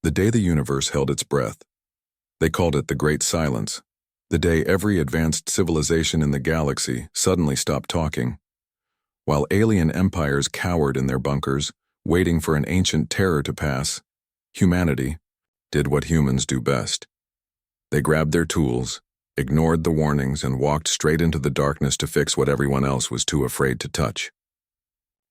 The day the universe held its breath. They called it the Great Silence, the day every advanced civilization in the galaxy suddenly stopped talking. While alien empires cowered in their bunkers, waiting for an ancient terror to pass, humanity did what humans do best. They grabbed their tools, ignored the warnings, and walked straight into the darkness to fix what everyone else was too afraid to touch.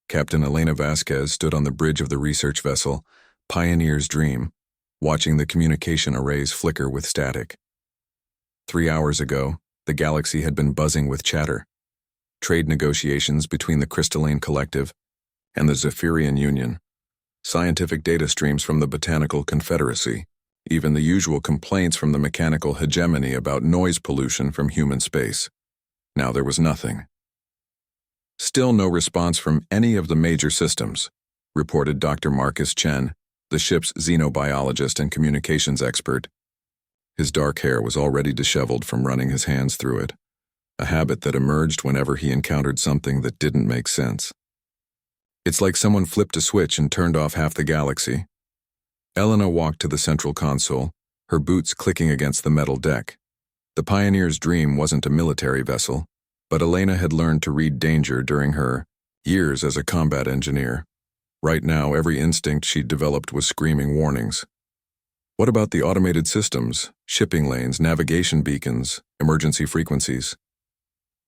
Captain Elena Vasquez stood on the bridge of the research vessel, Pioneer's Dream, watching the communication arrays flicker with static. 3 hours ago, the galaxy had been buzzing with chatter. Trade negotiations between the Crystalline Collective and the Zephyrian Union, scientific data streams from the Botanical Confederacy, even the usual complaints from the mechanical hegemony about noise pollution from human space. Now there was nothing. Still no response from any of the major systems, reported Dr. Marcus Chen, the ship's xenobiologist and communications expert. His dark hair was already disheveled from running his hands through it, a habit that emerged whenever he encountered something that didn't make sense. It's like someone flipped a switch and turned off half the galaxy. Elena walked to the central console, her boots clicking against the metal deck. The Pioneer's Dream wasn't a military vessel, but Elena had learned to read danger during her years as a combat engineer. Right now, every instinct she'd developed was screaming warnings. What about the automated systems, shipping lanes, navigation beacons, emergency frequencies?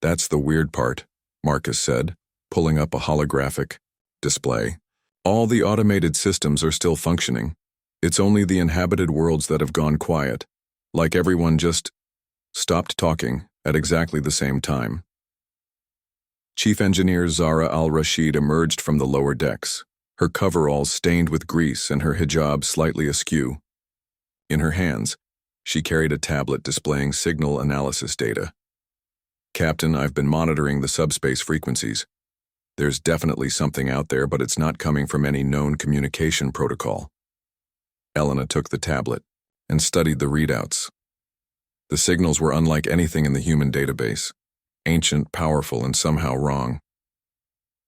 That's the weird part, Marcus said, pulling up a holographic display. All the automated systems are still functioning. It's only the inhabited worlds that have gone quiet, like everyone just stopped talking at exactly the same time. Chief Engineer Zara al-Rashid emerged from the lower decks, her coveralls stained with grease and her hijab slightly askew. In her hands, she carried a tablet displaying signal analysis data. Captain, I've been monitoring the subspace frequencies. There's definitely something out there, but it's not coming from any known communication protocol. Elena took the tablet and studied the readouts. The signals were unlike anything in the human database, ancient, powerful, and somehow wrong.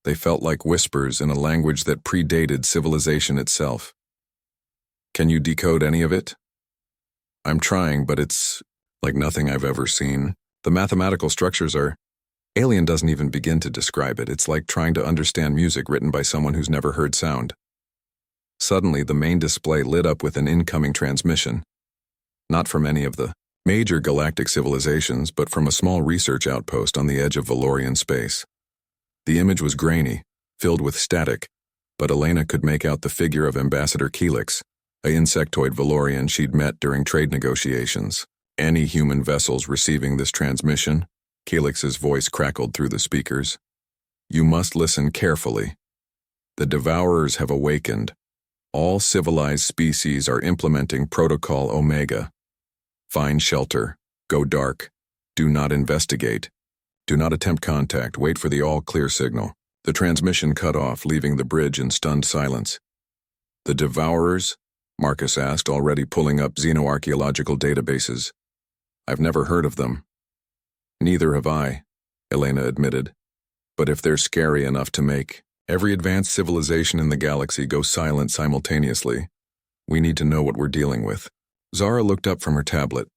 They felt like whispers in a language that predated civilization itself. Can you decode any of it? I'm trying, but it's like nothing I've ever seen. The mathematical structures are... Alien doesn't even begin to describe it. It's like trying to understand music written by someone who's never heard sound. Suddenly, the main display lit up with an incoming transmission. Not from any of the major galactic civilizations, but from a small research outpost on the edge of Valorian space. The image was grainy, filled with static, but Elena could make out the figure of Ambassador Helix, a insectoid Valorian she'd met during trade negotiations. Any human vessels receiving this transmission? Helix's voice crackled through the speakers. You must listen carefully. The Devourers have awakened. All civilized species are implementing Protocol Omega. Find shelter. Go dark. Do not investigate. Do not attempt contact. Wait for the all-clear signal. The transmission cut off, leaving the bridge in stunned silence. The Devourers? Marcus asked, already pulling up xenoarchaeological databases. I've never heard of them. Neither have I, Elena admitted. But if they're scary enough to make every advanced civilization in the galaxy go silent simultaneously, we need to know what we're dealing with. Zara looked up from her tablet.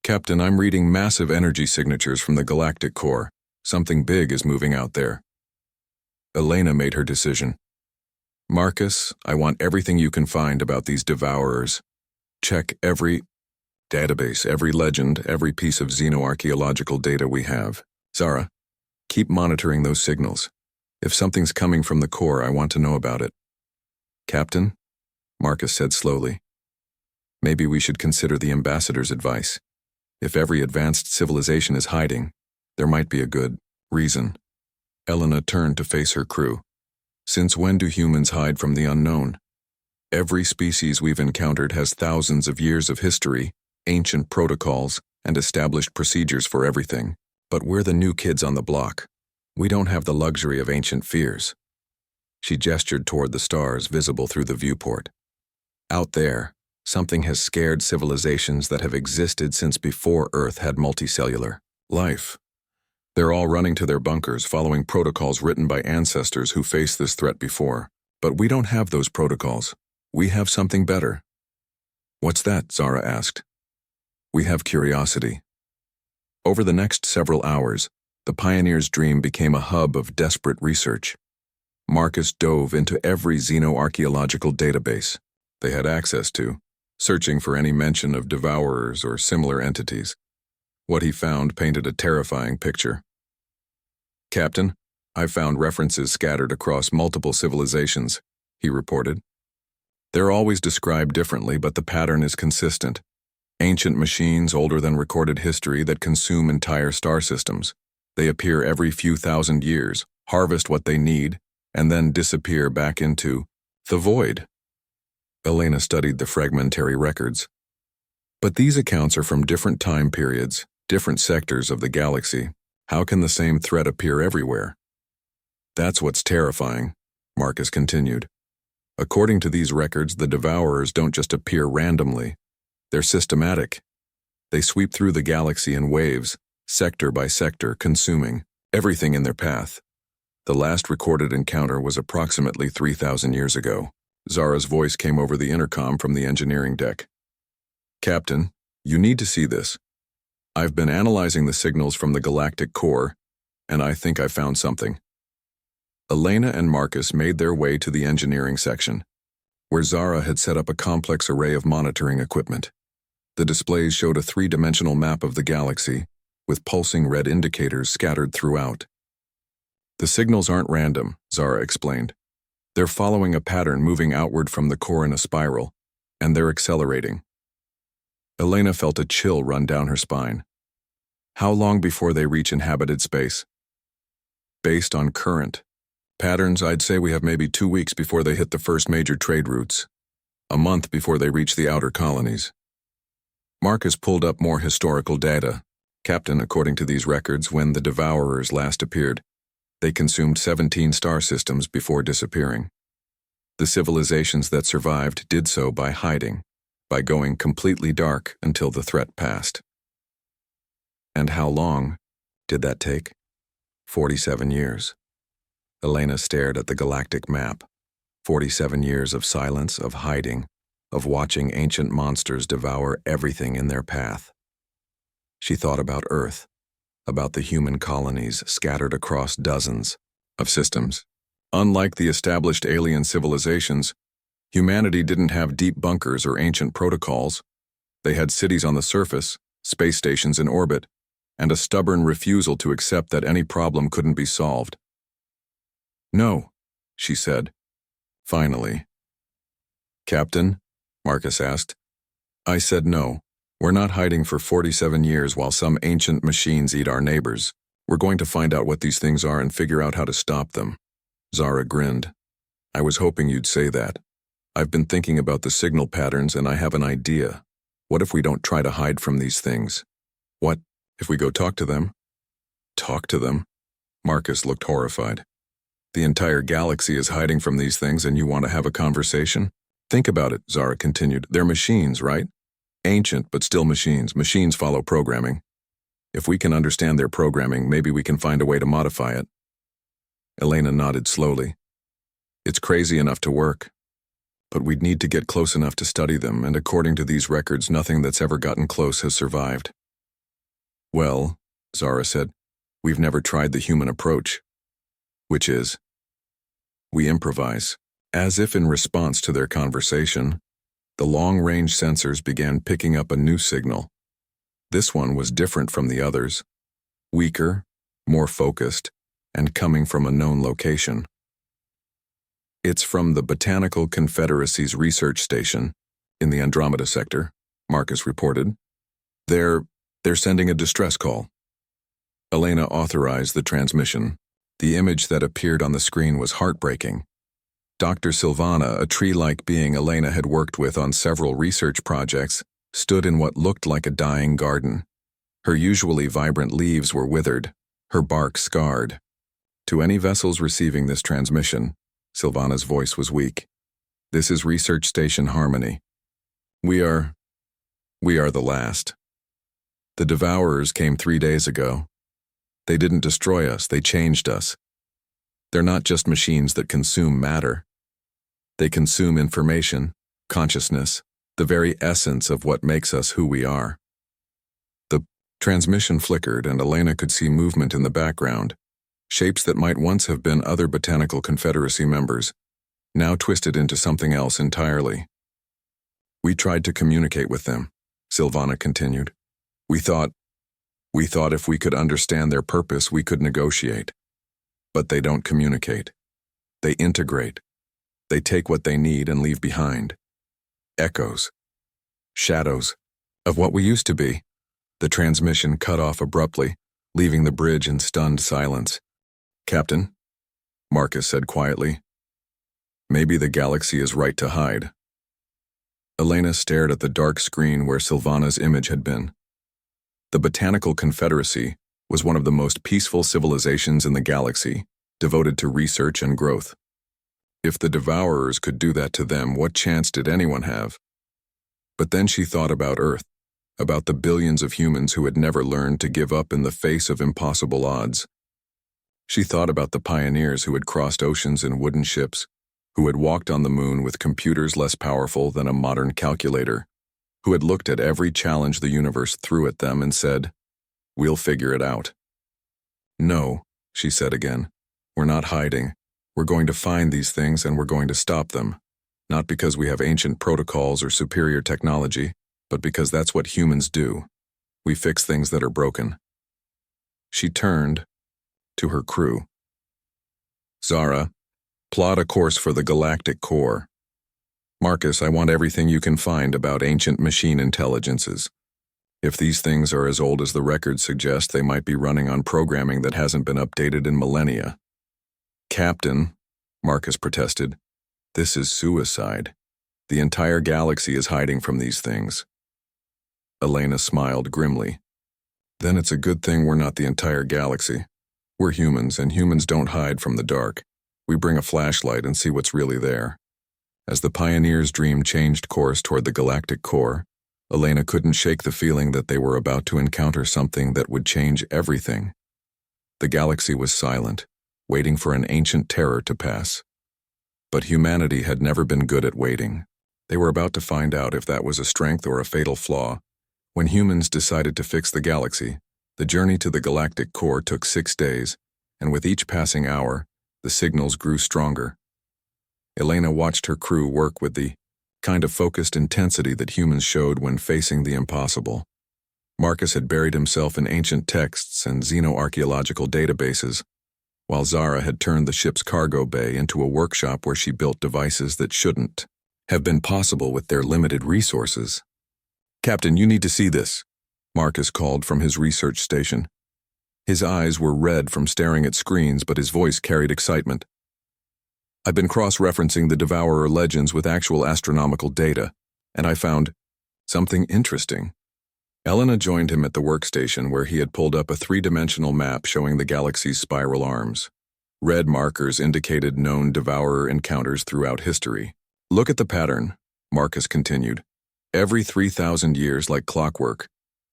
Captain, I'm reading massive energy signatures from the Galactic core. Something big is moving out there. Elena made her decision. Marcus, I want everything you can find about these Devourers. Check every database, every legend, every piece of xenoarchaeological data we have. Zara, keep monitoring those signals. If something's coming from the core, I want to know about it. Captain, Marcus said slowly, maybe we should consider the ambassador's advice. If every advanced civilization is hiding, there might be a good reason. Elena turned to face her crew. Since when do humans hide from the unknown? Every species we've encountered has thousands of years of history, ancient protocols, and established procedures for everything. But we're the new kids on the block. We don't have the luxury of ancient fears. She gestured toward the stars visible through the viewport. Out there, something has scared civilizations that have existed since before Earth had multicellular life. They're all running to their bunkers, following protocols written by ancestors who faced this threat before. But we don't have those protocols. We have something better. What's that? Zara asked. We have curiosity. Over the next several hours, the pioneer's dream became a hub of desperate research. Marcus dove into every xenoarchaeological database they had access to, searching for any mention of devourers or similar entities. What he found painted a terrifying picture. Captain, I found references scattered across multiple civilizations, he reported. They're always described differently, but the pattern is consistent. Ancient machines older than recorded history that consume entire star systems. They appear every few thousand years, harvest what they need, and then disappear back into the void. Elena studied the fragmentary records. But these accounts are from different time periods, different sectors of the galaxy. How can the same threat appear everywhere? That's what's terrifying, Marcus continued. According to these records, the devourers don't just appear randomly. They're systematic. They sweep through the galaxy in waves, sector by sector, consuming everything in their path. The last recorded encounter was approximately 3,000 years ago. Zara's voice came over the intercom from the engineering deck. Captain, you need to see this. I've been analyzing the signals from the galactic core, and I think I found something. Elena and Marcus made their way to the engineering section, where Zara had set up a complex array of monitoring equipment. The displays showed a three-dimensional map of the galaxy, with pulsing red indicators scattered throughout. The signals aren't random, Zara explained. They're following a pattern moving outward from the core in a spiral, and they're accelerating. Elena felt a chill run down her spine. How long before they reach inhabited space? Based on current patterns, I'd say we have maybe 2 weeks before they hit the first major trade routes, a month before they reach the outer colonies. Marcus pulled up more historical data. Captain, according to these records, when the devourers last appeared, they consumed 17 star systems before disappearing. The civilizations that survived did so by hiding, by going completely dark until the threat passed. And how long did that take? 47 years. Elena stared at the galactic map. 47 years of silence, of hiding, of watching ancient monsters devour everything in their path. She thought about Earth, about the human colonies scattered across dozens of systems. Unlike the established alien civilizations, humanity didn't have deep bunkers or ancient protocols. They had cities on the surface, space stations in orbit, and a stubborn refusal to accept that any problem couldn't be solved. No, she said, finally. Captain, Marcus asked. I said no. We're not hiding for 47 years while some ancient machines eat our neighbors. We're going to find out what these things are and figure out how to stop them. Zara grinned. I was hoping you'd say that. I've been thinking about the signal patterns and I have an idea. What if we don't try to hide from these things? What if we go talk to them? Talk to them? Marcus looked horrified. The entire galaxy is hiding from these things and you want to have a conversation? Think about it, Zara continued. They're machines, right? Ancient, but still machines. Machines follow programming. If we can understand their programming, maybe we can find a way to modify it. Elena nodded slowly. It's crazy enough to work. But we'd need to get close enough to study them, and according to these records, nothing that's ever gotten close has survived. Well, Zara said, we've never tried the human approach. Which is, we improvise. As if in response to their conversation, the long-range sensors began picking up a new signal. This one was different from the others, weaker, more focused, and coming from a known location. It's from the Botanical Confederacy's research station in the Andromeda sector, Marcus reported. They're sending a distress call. Elena authorized the transmission. The image that appeared on the screen was heartbreaking. Dr. Silvana, a tree-like being Elena had worked with on several research projects, stood in what looked like a dying garden. Her usually vibrant leaves were withered, her bark scarred. To any vessels receiving this transmission, Silvana's voice was weak. This is Research Station Harmony. We are the last. The Devourers came 3 days ago. They didn't destroy us, they changed us. They're not just machines that consume matter. They consume information, consciousness, the very essence of what makes us who we are. The transmission flickered, and Elena could see movement in the background, shapes that might once have been other Botanical Confederacy members, now twisted into something else entirely. We tried to communicate with them, Silvana continued. We thought if we could understand their purpose, we could negotiate. But they don't communicate. They integrate. They take what they need and leave behind echoes, shadows of what we used to be. The transmission cut off abruptly, leaving the bridge in stunned silence. Captain, Marcus said quietly, maybe the galaxy is right to hide. Elena stared at the dark screen where Silvana's image had been. The Botanical Confederacy was one of the most peaceful civilizations in the galaxy, devoted to research and growth. If the Devourers could do that to them, what chance did anyone have? But then she thought about Earth, about the billions of humans who had never learned to give up in the face of impossible odds. She thought about the pioneers who had crossed oceans in wooden ships, who had walked on the moon with computers less powerful than a modern calculator, who had looked at every challenge the universe threw at them and said, "We'll figure it out." "No," she said again, "we're not hiding. We're going to find these things and we're going to stop them, not because we have ancient protocols or superior technology, but because that's what humans do. We fix things that are broken." She turned to her crew. "Zara, plot a course for the Galactic core. Marcus, I want everything you can find about ancient machine intelligences. If these things are as old as the records suggest, they might be running on programming that hasn't been updated in millennia." "Captain," Marcus protested, "this is suicide. The entire galaxy is hiding from these things." Elena smiled grimly. "Then it's a good thing we're not the entire galaxy. We're humans, and humans don't hide from the dark. We bring a flashlight and see what's really there." As the Pioneer's dream changed course toward the Galactic core, Elena couldn't shake the feeling that they were about to encounter something that would change everything. The galaxy was silent, waiting for an ancient terror to pass. But humanity had never been good at waiting. They were about to find out if that was a strength or a fatal flaw. When humans decided to fix the galaxy, the journey to the Galactic core took 6 days, and with each passing hour, the signals grew stronger. Elena watched her crew work with the kind of focused intensity that humans showed when facing the impossible. Marcus had buried himself in ancient texts and xenoarchaeological databases, while Zara had turned the ship's cargo bay into a workshop where she built devices that shouldn't have been possible with their limited resources. "Captain, you need to see this," Marcus called from his research station. His eyes were red from staring at screens, but his voice carried excitement. "I've been cross-referencing the Devourer legends with actual astronomical data, and I found something interesting." Elena joined him at the workstation where he had pulled up a 3-dimensional map showing the galaxy's spiral arms. Red markers indicated known Devourer encounters throughout history. "Look at the pattern," Marcus continued. "Every 3,000 years like clockwork.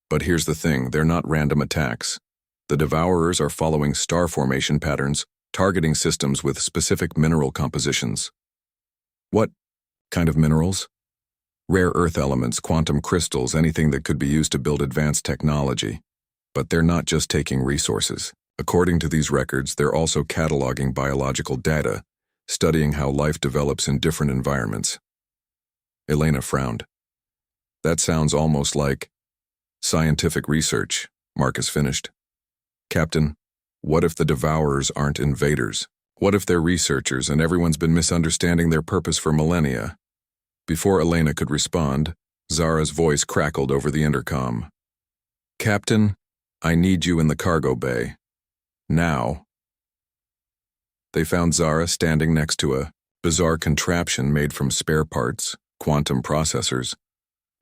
But here's the thing, they're not random attacks. The Devourers are following star formation patterns, targeting systems with specific mineral compositions." "What kind of minerals?" "Rare earth elements, quantum crystals, anything that could be used to build advanced technology. But they're not just taking resources. According to these records, they're also cataloging biological data, studying how life develops in different environments." Elena frowned. "That sounds almost like scientific research," Marcus finished. "Captain, what if the Devourers aren't invaders? What if they're researchers and everyone's been misunderstanding their purpose for millennia?" Before Elena could respond, Zara's voice crackled over the intercom. "Captain, I need you in the cargo bay. Now." They found Zara standing next to a bizarre contraption made from spare parts, quantum processors,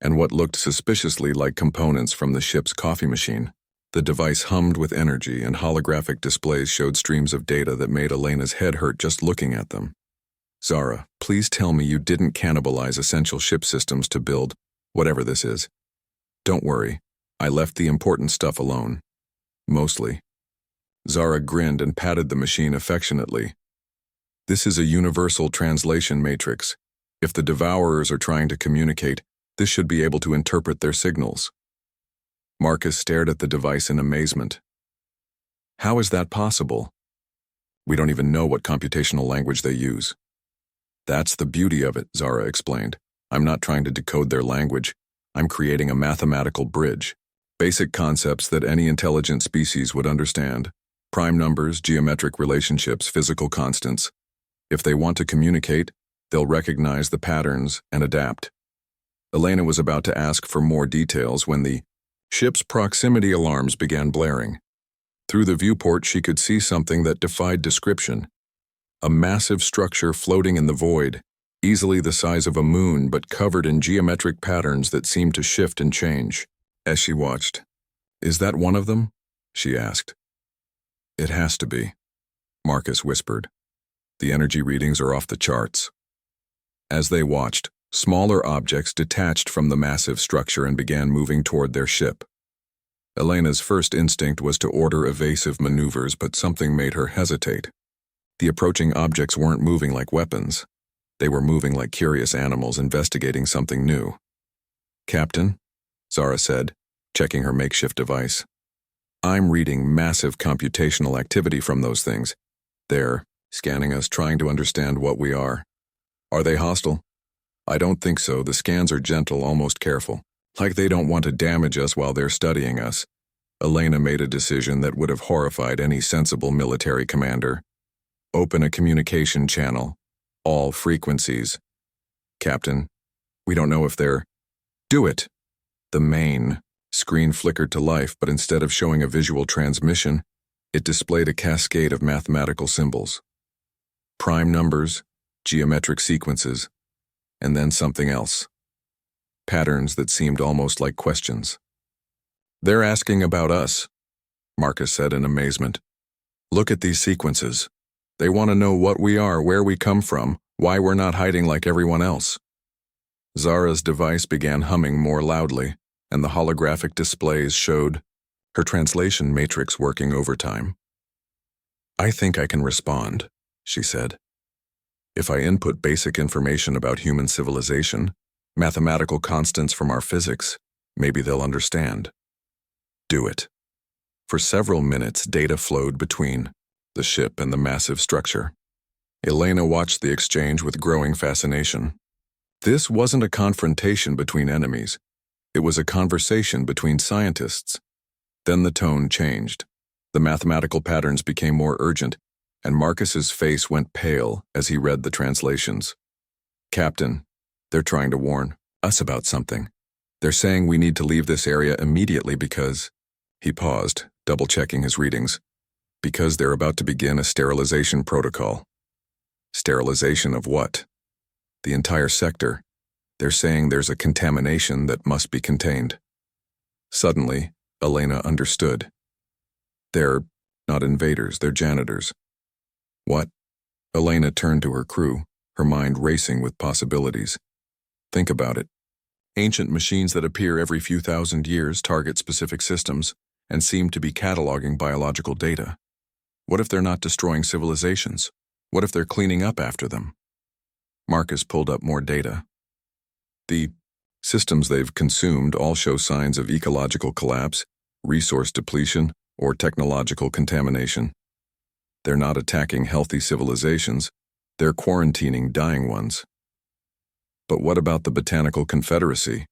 and what looked suspiciously like components from the ship's coffee machine. The device hummed with energy, and holographic displays showed streams of data that made Elena's head hurt just looking at them. "Zara, please tell me you didn't cannibalize essential ship systems to build whatever this is." "Don't worry, I left the important stuff alone. Mostly." Zara grinned and patted the machine affectionately. "This is a universal translation matrix. If the Devourers are trying to communicate, This should be able to interpret their signals. Marcus stared at the device in amazement. How is that possible? We don't even know what computational language they use. That's the beauty of it, Zara explained. I'm not trying to decode their language. I'm creating a mathematical bridge. Basic concepts that any intelligent species would understand. Prime numbers, geometric relationships, physical constants. If they want to communicate, they'll recognize the patterns and adapt. Elena was about to ask for more details when the ship's proximity alarms began blaring. Through the viewport, she could see something that defied description. A massive structure floating in the void, easily the size of a moon but covered in geometric patterns that seemed to shift and change. As she watched, "Is that one of them?" she asked. "It has to be," Marcus whispered. "The energy readings are off the charts." As they watched, smaller objects detached from the massive structure and began moving toward their ship. Elena's first instinct was to order evasive maneuvers, but something made her hesitate. The approaching objects weren't moving like weapons. They were moving like curious animals investigating something new. "Captain," Zara said, checking her makeshift device. "I'm reading massive computational activity from those things. They're scanning us, trying to understand what we are. Are they hostile?" "I don't think so. The scans are gentle, almost careful. Like they don't want to damage us while they're studying us." Elena made a decision that would have horrified any sensible military commander. "Open a communication channel. All frequencies." "Captain, we don't know if they're—" "Do it." The main screen flickered to life, but instead of showing a visual transmission, it displayed a cascade of mathematical symbols. Prime numbers, geometric sequences, and then something else. Patterns that seemed almost like questions. "They're asking about us," Marcus said in amazement. "Look at these sequences. They want to know what we are, where we come from, why we're not hiding like everyone else." Zara's device began humming more loudly, and the holographic displays showed her translation matrix working overtime. "I think I can respond," she said. "If I input basic information about human civilization, mathematical constants from our physics, maybe they'll understand." "Do it." For several minutes, data flowed between the ship and the massive structure. Elena watched the exchange with growing fascination. This wasn't a confrontation between enemies. It was a conversation between scientists. Then the tone changed. The mathematical patterns became more urgent, and Marcus's face went pale as he read the translations. "Captain, they're trying to warn us about something. They're saying we need to leave this area immediately because—" He paused, double-checking his readings. "Because they're about to begin a sterilization protocol." "Sterilization of what?" "The entire sector. They're saying there's a contamination that must be contained." Suddenly, Elena understood. "They're not invaders, they're janitors." "What?" Elena turned to her crew, her mind racing with possibilities. "Think about it. Ancient machines that appear every few thousand years target specific systems and seem to be cataloging biological data. What if they're not destroying civilizations? What if they're cleaning up after them?" Marcus pulled up more data. "The systems they've consumed all show signs of ecological collapse, resource depletion, or technological contamination. They're not attacking healthy civilizations, they're quarantining dying ones." "But what about the Botanical Confederacy?"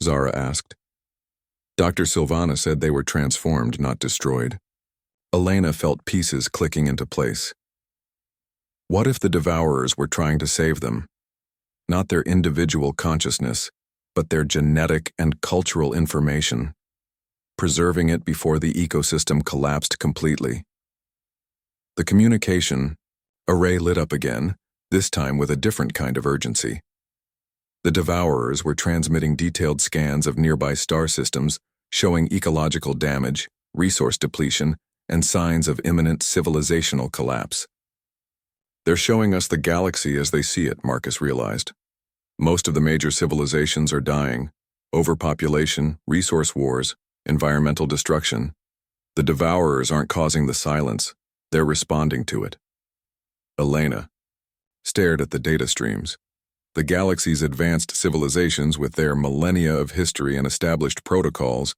Zara asked. Dr. Silvana said they were transformed, not destroyed. Elena felt pieces clicking into place. What if the Devourers were trying to save them? Not their individual consciousness, but their genetic and cultural information, preserving it before the ecosystem collapsed completely. The communication array lit up again, this time with a different kind of urgency. The Devourers were transmitting detailed scans of nearby star systems showing ecological damage, resource depletion, and signs of imminent civilizational collapse. "They're showing us the galaxy as they see it," Marcus realized. "Most of the major civilizations are dying. Overpopulation, resource wars, environmental destruction. The Devourers aren't causing the silence, they're responding to it." Elena stared at the data streams. The galaxy's advanced civilizations, with their millennia of history and established protocols,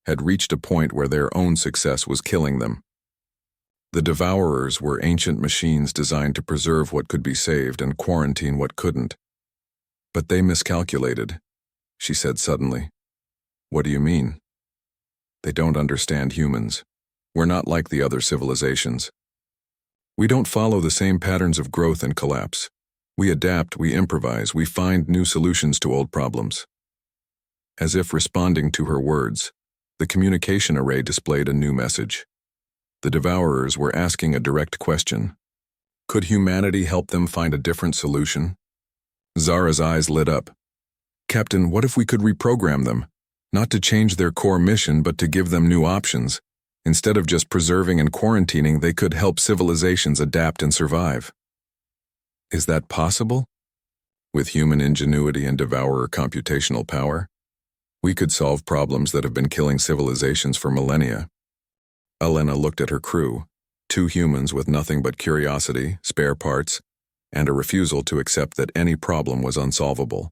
had reached a point where their own success was killing them. The Devourers were ancient machines designed to preserve what could be saved and quarantine what couldn't. But they miscalculated, she said suddenly. What do you mean? They don't understand humans. We're not like the other civilizations. We don't follow the same patterns of growth and collapse. We adapt, we improvise, we find new solutions to old problems. As if responding to her words, the communication array displayed a new message. The Devourers were asking a direct question. Could humanity help them find a different solution? Zara's eyes lit up. Captain, what if we could reprogram them? Not to change their core mission, but to give them new options. Instead of just preserving and quarantining, they could help civilizations adapt and survive. Is that possible? With human ingenuity and Devourer computational power, we could solve problems that have been killing civilizations for millennia. Elena looked at her crew, 2 humans with nothing but curiosity, spare parts, and a refusal to accept that any problem was unsolvable.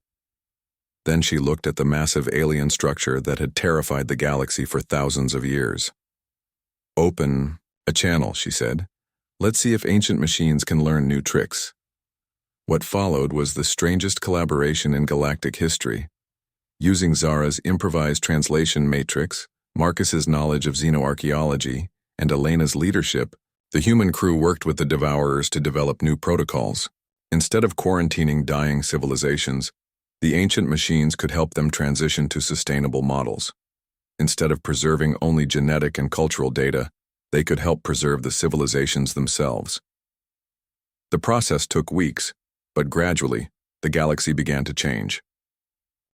Then she looked at the massive alien structure that had terrified the galaxy for thousands of years. Open a channel, she said. Let's see if ancient machines can learn new tricks. What followed was the strangest collaboration in galactic history. Using Zara's improvised translation matrix, Marcus's knowledge of xenoarchaeology, and Elena's leadership, the human crew worked with the Devourers to develop new protocols. Instead of quarantining dying civilizations, the ancient machines could help them transition to sustainable models. Instead of preserving only genetic and cultural data, they could help preserve the civilizations themselves. The process took weeks, but gradually, the galaxy began to change.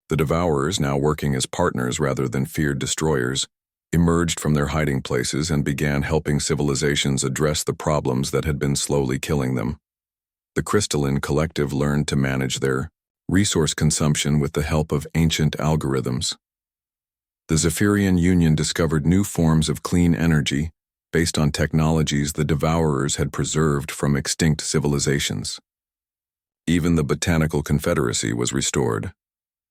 The Devourers, now working as partners rather than feared destroyers, emerged from their hiding places and began helping civilizations address the problems that had been slowly killing them. The Crystalline Collective learned to manage their resource consumption with the help of ancient algorithms. The Zephyrian Union discovered new forms of clean energy based on technologies the Devourers had preserved from extinct civilizations. Even the Botanical Confederacy was restored,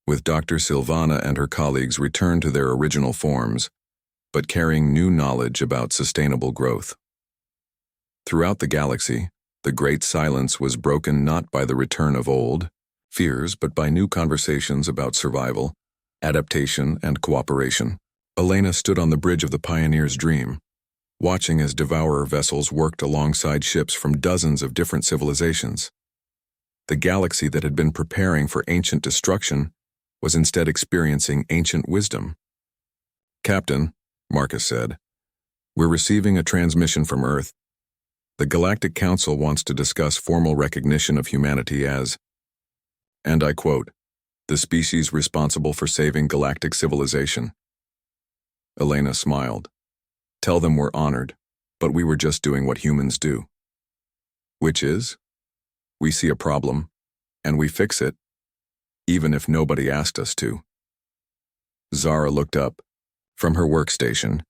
with Dr. Silvana and her colleagues returned to their original forms, but carrying new knowledge about sustainable growth. Throughout the galaxy, the Great Silence was broken not by the return of old fears, but by new conversations about survival, adaptation, and cooperation. Elena stood on the bridge of the Pioneer's Dream, watching as Devourer vessels worked alongside ships from dozens of different civilizations. The galaxy that had been preparing for ancient destruction was instead experiencing ancient wisdom. Captain, Marcus said, we're receiving a transmission from Earth. The Galactic Council wants to discuss formal recognition of humanity as, and I quote, the species responsible for saving galactic civilization. Elena smiled. Tell them we're honored, but we were just doing what humans do. Which is, we see a problem, and we fix it, even if nobody asked us to. Zara looked up from her workstation,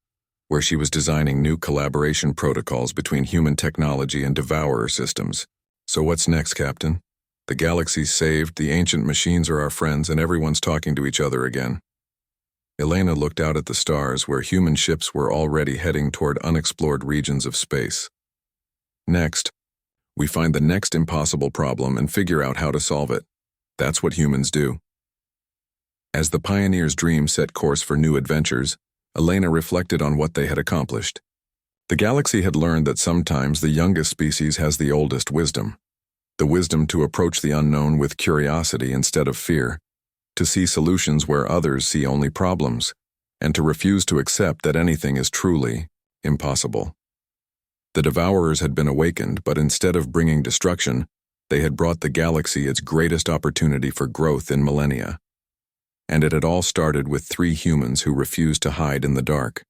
where she was designing new collaboration protocols between human technology and Devourer systems. So what's next, Captain? The galaxy's saved, the ancient machines are our friends, and everyone's talking to each other again. Elena looked out at the stars where human ships were already heading toward unexplored regions of space. Next, we find the next impossible problem and figure out how to solve it. That's what humans do. As the Pioneer's Dream set course for new adventures, Elena reflected on what they had accomplished. The galaxy had learned that sometimes the youngest species has the oldest wisdom. The wisdom to approach the unknown with curiosity instead of fear, to see solutions where others see only problems, and to refuse to accept that anything is truly impossible. The Devourers had been awakened, but instead of bringing destruction, they had brought the galaxy its greatest opportunity for growth in millennia. And it had all started with 3 humans who refused to hide in the dark.